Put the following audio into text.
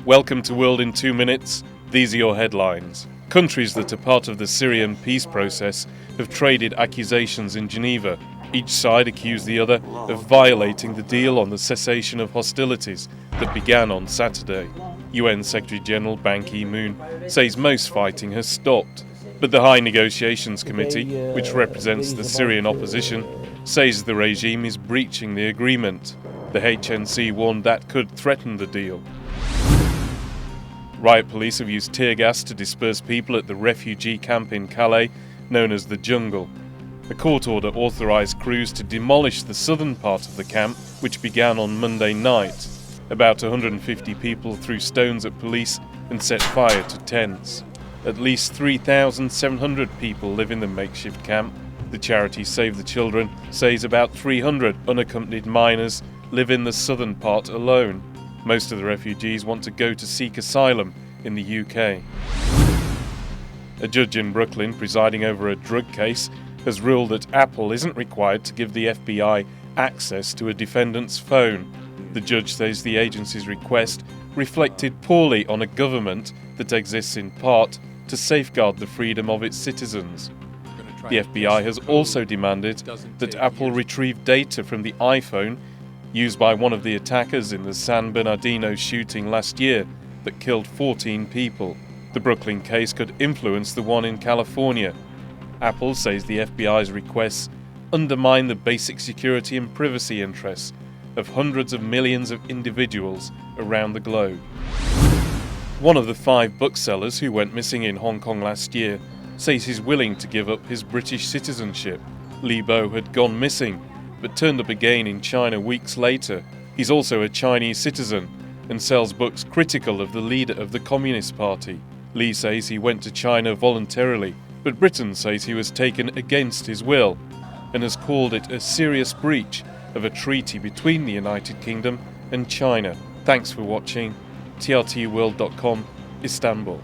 Welcome to World in 2 Minutes. These are your headlines. Countries that are part of the Syrian peace process have traded accusations in Geneva. Each side accused the other of violating the deal on the cessation of hostilities that began on Saturday. UN Secretary-General Ban Ki-moon says most fighting has stopped, but the High Negotiations Committee, which represents the Syrian opposition, says the regime is breaching the agreement. The HNC warned that could threaten the deal. Riot police have used tear gas to disperse people at the refugee camp in Calais, known as the Jungle. A court order authorised crews to demolish the southern part of the camp, which began on Monday night. About 150 people threw stones at police and set fire to tents. At least 3,700 people live in the makeshift camp. The charity Save the Children says about 300 unaccompanied minors live in the southern part alone. Most of the refugees want to go to seek asylum in the UK. A judge in Brooklyn presiding over a drug case has ruled that Apple isn't required to give the FBI access to a defendant's phone. The judge says the agency's request reflected poorly on a government that exists in part to safeguard the freedom of its citizens. The FBI has also demanded that Apple retrieve data from the iPhone used by one of the attackers in the San Bernardino shooting last year that killed 14 people. The Brooklyn case could influence the one in California. Apple says the FBI's requests undermine the basic security and privacy interests of hundreds of millions of individuals around the globe. One of the 5 booksellers who went missing in Hong Kong last year says he's willing to give up his British citizenship. Li Bo had gone missing, but turned up again in China weeks later. He's also a Chinese citizen and sells books critical of the leader of the Communist Party. Li says he went to China voluntarily, but Britain says he was taken against his will and has called it a serious breach of a treaty between the United Kingdom and China. Thanks for watching. TRTworld.com, Istanbul.